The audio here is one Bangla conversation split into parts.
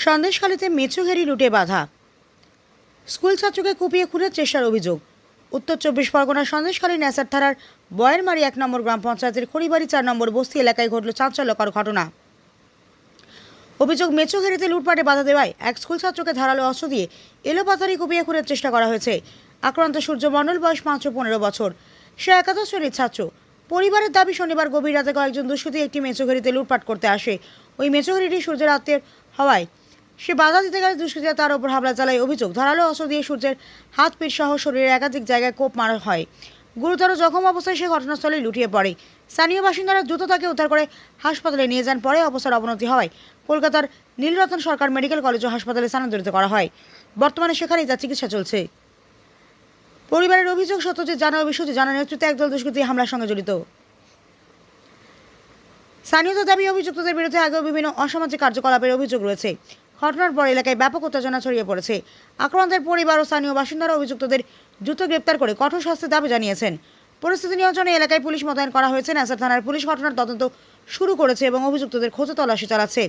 সন্দেশখালীতে মেছোঘেরি লুটে বাধা, স্কুল ছাত্রকে কুপিয়ে খুনের চেষ্টার অভিযোগ। উত্তর 24 পরগনার সন্দেশখালী ন্যাসার থানার বয়েরমারি 1 নম্বর গ্রাম পঞ্চায়েতের খড়িবাড়ি 4 নম্বর বস্তি এলাকায় ঘটল চাঞ্চল্যকর ঘটনা। অভিযোগ, মেছোঘেরিতে লুটপাটে বাধা দেওয়ায় এক স্কুল ছাত্রকে ধারালো অস্ত্র দিয়ে এলোপাতাড়ি কুপিয়ে খুনের চেষ্টা করা হয়েছে। আক্রান্ত সূর্য মণ্ডল, বয়স মাত্র 15 বছর। সে একাদশ শ্রেণীর ছাত্র। পরিবারের দাবি, শনিবার গভীর রাতে কয়েকজন দুষ্কৃতী একটি মেছোঘেরিতে লুটপাট করতে আসে। ওই মেছোঘেরিটি সূর্যের আত্মীয় হওয়ায় সে বাধা দিতে গেলে দুষ্কৃতীরা তার উপর হামলা চালায়। অভিযোগ, ধারালো অস্ত্র দিয়ে সূর্যের হাত, পিঠ সহ শরীরের একাধিক জায়গায় কোপ মারা হয়। গুরুতর জখম অবস্থায় সে ঘটনাস্থলে লুটিয়ে পড়ে। স্থানীয় বাসিন্দারা দ্রুত তাকে উদ্ধার করে হাসপাতালে নিয়ে যান। পরে অবস্থার অবনতি হওয়ায় কলকাতার নীলরতন সরকার মেডিকেল কলেজ ও হাসপাতালে স্থানান্তরিত করা হয়। বর্তমানে সেখানেই তার চিকিৎসা চলছে। পরিবারের অভিযোগ, সত্যজিৎ জানা ও বিশ্বজিৎ জানার নেতৃত্বে একদল দুষ্কৃতী হামলার সঙ্গে জড়িত। স্থানীয়দের দাবি, অভিযুক্তদের বিরুদ্ধে আগেও বিভিন্ন অসামাজিক কার্যকলাপের অভিযোগ রয়েছে। ঘটনার পর এলাকায় ব্যাপক উত্তেজনা ছড়িয়ে পড়েছে। আক্রান্তের পরিবার ও স্থানীয় বাসিন্দারা অভিযুক্তদের দ্রুত গ্রেপ্তার করে কঠোর শাস্তির দাবি জানিয়েছেন। পরিস্থিতি নিয়ন্ত্রণে এলাকায় পুলিশ মোতায়েন করা হয়েছে। ন্যাসার থানার পুলিশ ঘটনার তদন্ত শুরু করেছে এবং অভিযুক্তদের খোঁজে তল্লাশি চালাচ্ছে।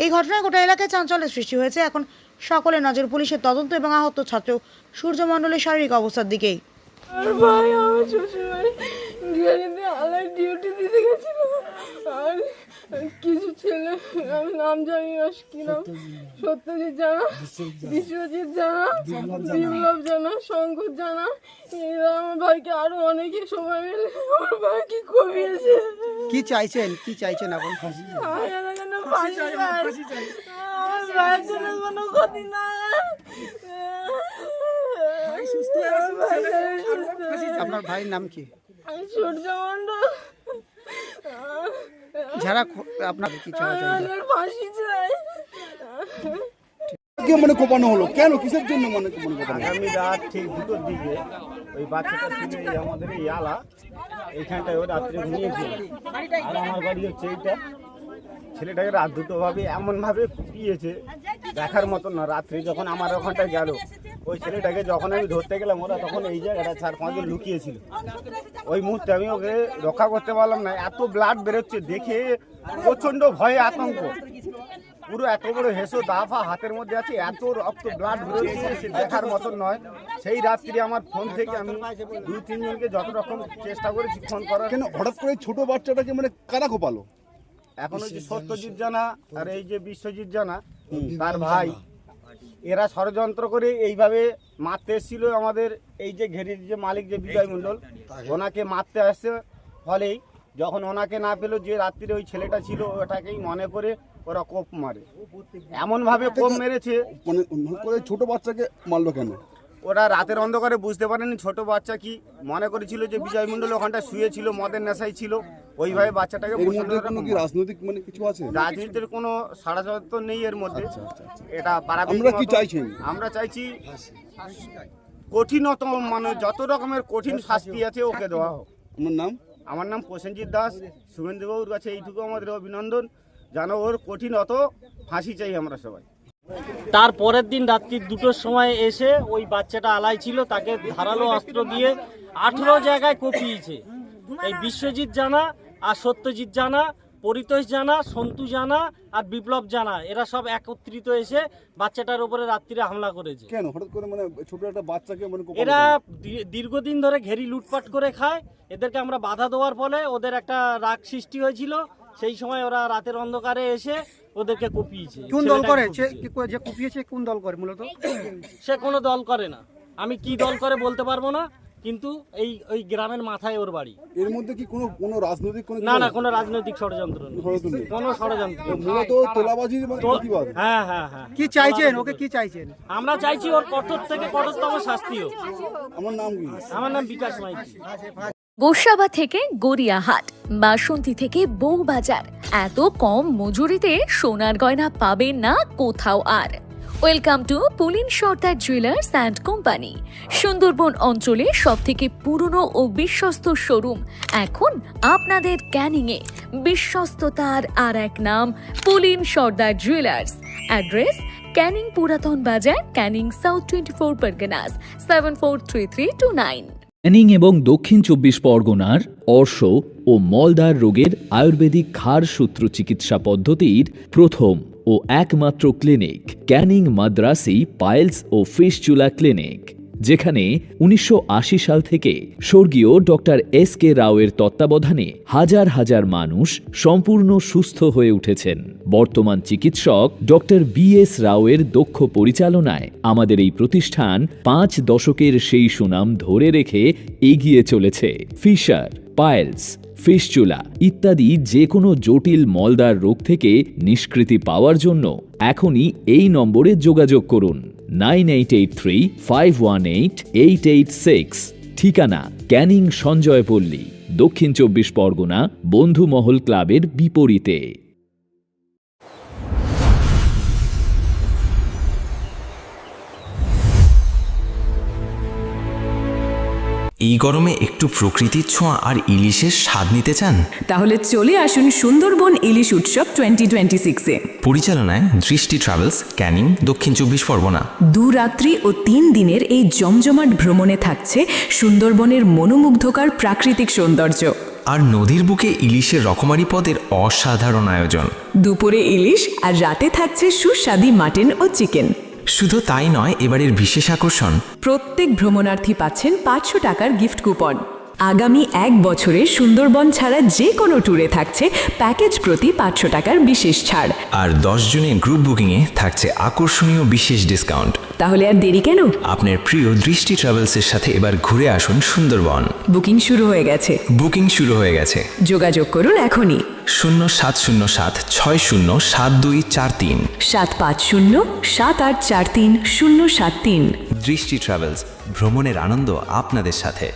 এই ঘটনায় গোটা এলাকায় চাঞ্চল্যের সৃষ্টি হয়েছে। এখন সকলের নজর পুলিশের তদন্ত এবং আহত ছাত্র সূর্য মণ্ডলের শারীরিক অবস্থার দিকেই। আর ভাই আমার শ্বশুরবাড়ি ডিউটিতে আলাদা ডিউটি দিতে গেছিল। আর কিছু ছেলে, আমি নাম জানি না কি নাম, সত্যজিৎ জানা, বিশ্বজিৎ জানা, বিপ্লব জানা, শঙ্কর জানা, এরা আমার ভাইকে আরো অনেকে সময় মিলে আমার ভাইকে কমিয়েছে। কি চাইছেন এখন? আমার ভাইয়ের জন্য কোনো ক্ষতি না। আপনার ভাইয়ের নাম কি? সূর্য মণ্ডল। যারা আপনার কি ফাঁসি চাই। মানে কোপানো হলো কেন, কিসের জন্য মানে কোপানো? আগামী রাত ঠিক 2টোর দিকে ওই বাচ্চাটা ছিল আমাদের এই আলা, এইখানটায় ও রাত্রে ঘুমিয়েছিল। আর আমার বাড়ি হচ্ছে এইটা। ছেলেটাকে রাত 2টোভাবে এমনভাবে কুপিয়েছে দেখার মতন না। রাত্রে যখন আমার ওখানটায় গেল, ওই ছেলেটাকে যখন আমি ধরতে গেলাম, ওরা তখন এই জায়গাটা 4-5 জন লুকিয়েছিল। ওই মুহূর্তে আমি ওকে রক্ষা করতে পারলাম না। এত ব্লাড বেরোচ্ছে দেখে প্রচণ্ড ভয়ে আতঙ্ক। পুরো এত বড় হেসো দাফা হাতের মধ্যে আছে, এত রক্ত ব্লাড বেরোচ্ছে সে দেখার মতন নয়। সেই রাত্রি আমার ফোন থেকে আমি 2-3 জনকে যত রকম চেষ্টা করেছি ফোন করার। কেন হঠাৎ করে ছোট বাচ্চাটাকে মানে কারা কোপালো? এখন হচ্ছে সত্যজিৎ জানা আর এই যে বিশ্বজিৎ জানা তার ভাই, এরা ষড়যন্ত্র করে এইভাবে মারতে এসেছিল আমাদের এই যে ঘেরির যে মালিক যে বিজয় মণ্ডল, ওনাকে মারতে আসছে। ফলেই যখন ওনাকে না পেলো, যে রাত্রিরে ওই ছেলেটা ছিল ওটাকেই মনে করে ওরা কোপ মারে। এমনভাবে কোপ মেরেছে মানে করে ছোট বাচ্চাকে মারলো কেন? ওরা রাতের অন্ধকারে বুঝতে পারেনি ছোট বাচ্চা কি, মনে করেছিল যে বিজয় মণ্ডল ওখানটা শুয়েছিল, মদের নেশায় ছিল, ওইভাবে বাচ্চাটাকে কি রাজনৈতিক মানে কিছু আছে? রাজনীতির কোনো ষড়যন্ত্র নেই এর মধ্যে। এটা আমরা কি চাইছেন? আমরা চাইছি কঠিনতম, মানে যত রকমের কঠিন শাস্তি আছে ওকে দেওয়া হোক। আমার নাম? আমার নাম প্রসেনজিৎ দাস। শুভেন্দুবাবুর কাছে এইটুকু আমাদের অভিনন্দন, যেন ওর কঠিনত ফাঁসি চাই আমরা সবাই। তার পরের দিন রাত্রি 2টোর সময় এসে ওই বাচ্চাটা আলাই ছিল, তাকে ধারালো অস্ত্র দিয়ে 18 জায়গায় কুপিয়েছে। এই বিশ্বজিৎ জানা আর সত্যজিৎ জানা, পরিতোষ জানা, সন্তু জানা আর বিপ্লব জানা, এরা সব একত্রিত এসে বাচ্চাটার উপরে রাত্রিরে হামলা করেছে। কেন হঠাৎ করে মানে ছোট একটা বাচ্চাকে মানে কোপালো? এরা দীর্ঘদিন ধরে ঘেরি লুটপাট করে খায়। এদেরকে আমরা বাধা দেওয়ার ফলে ওদের একটা রাগ সৃষ্টি হয়েছিল। সেই সময় ওরা রাতের অন্ধকারে এসে ওদেরকে কুপিয়েছে। কোন দল করে যে কুপিয়েছে? কোন দল করে মূলত? সে কোনো দল করে না, আমি কি দল করে বলতে পারবো না, কিন্তু ওই গ্রামের মাথায় ওর বাড়ি। এর মধ্যে কি কোনো রাজনৈতিক না, কোনো রাজনৈতিক ষড়যন্ত্র নেই, কোনো ষড়যন্ত্র। মূলত তোলাবাজির প্রতিবাদ। হ্যাঁ। কি চাইছেন ওকে, কি চাইছেন? আমরা চাইছি ওর কঠোর থেকে কঠোরতম শাস্তি হোক। আমার নাম কি? আমার নাম বিকাশ মাইতি। গোসাবা থেকে গড়িয়াহাট, বাসন্তী থেকে বউবাজার, এত কম মজুরিতে সোনার গয়না পাবেন না কোথাও আর। Welcome to Pulin Sardar jewellers and company. Sundarban অঞ্চলে সবথেকে পুরনো ও বিশ্বস্ত শোরুম এখন আপনাদের ক্যানিংয়ে। বিশ্বস্ততার আর এক নাম পুলিন সর্দার জুয়েলার্স। অ্যাড্রেস ক্যানিং পুরাতন বাজার, ক্যানিং সাউথ 24 পরগনাস 743329। ক্যানিং এবং দক্ষিণ 24 পরগনার অর্শ ও মলদার রোগের আয়ুর্বেদিক ঘাড় সূত্র চিকিৎসা পদ্ধতির প্রথম ও ও একমাত্র ক্লিনিক ক্যানিং মাদ্রাসি পাইলস ও ফিস্টুলা ক্লিনিক, যেখানে 1980 সাল থেকে স্বর্গীয় ডক্টর এস.কে. রাওয়ের তত্ত্বাবধানে হাজার হাজার মানুষ সম্পূর্ণ সুস্থ হয়ে উঠেছেন। বর্তমান চিকিৎসক ডক্টর বি.এস. রাওয়ের দক্ষ পরিচালনায় আমাদের এই প্রতিষ্ঠান 5 দশকের সেই সুনাম ধরে রেখে এগিয়ে চলেছে। ফিশার, পাইলস, ফিস্টুলা ইত্যাদি যে কোনো জটিল মলদার রোগ থেকে নিষ্কৃতি পাওয়ার জন্য এখনই এই নম্বরে যোগাযোগ করুন 9883518886। ঠিকানা ক্যানিং সঞ্জয়পল্লী, দক্ষিণ 24 পরগনা, বন্ধুমহল ক্লাবের বিপরীতে। এই গরমে একটু প্রকৃতির ছোঁয়া আর ইলিশের স্বাদ নিতে চান? তাহলে চলে আসুন সুন্দরবন ইলিশ উৎসব 2026-এ। পরিচালনায় দৃষ্টি ট্রাভেলস, ক্যানিং, দক্ষিণ 24 পরগনা। 2 রাত্রি ও 3 দিনের এই জমজমাট ভ্রমণে থাকছে সুন্দরবনের মনোমুগ্ধকর প্রাকৃতিক সৌন্দর্য আর নদীর বুকে ইলিশের রকমারি পদের অসাধারণ আয়োজন। দুপুরে ইলিশ আর রাতে থাকছে সুস্বাদু মাটন ও চিকেন। শুধু তাই নয়, এবারের বিশেষ আকর্ষণ, প্রত্যেক ভ্রমণার্থী পাচ্ছেন 500 টাকার গিফট কুপন। আগামী 1 বছরে সুন্দরবন ছাড়া যে কোনো ট্যুরে থাকছে প্যাকেজ প্রতি 500 টাকার বিশেষ ছাড়। আর 10 জনের গ্রুপ বুকিংয়ে থাকছে আকর্ষণীয় বিশেষ ডিসকাউন্ট। তাহলে আর দেরি কেন? আপনার প্রিয় দৃষ্টি ট্রাভেলসের সাথে এবার ঘুরে আসুন সুন্দরবন। বুকিং শুরু হয়ে গেছে। যোগাযোগ করুন এখনই 0707607243 7507843073। দৃষ্টি ট্রাভেলস, ভ্রমণের আনন্দ আপনাদের সাথে।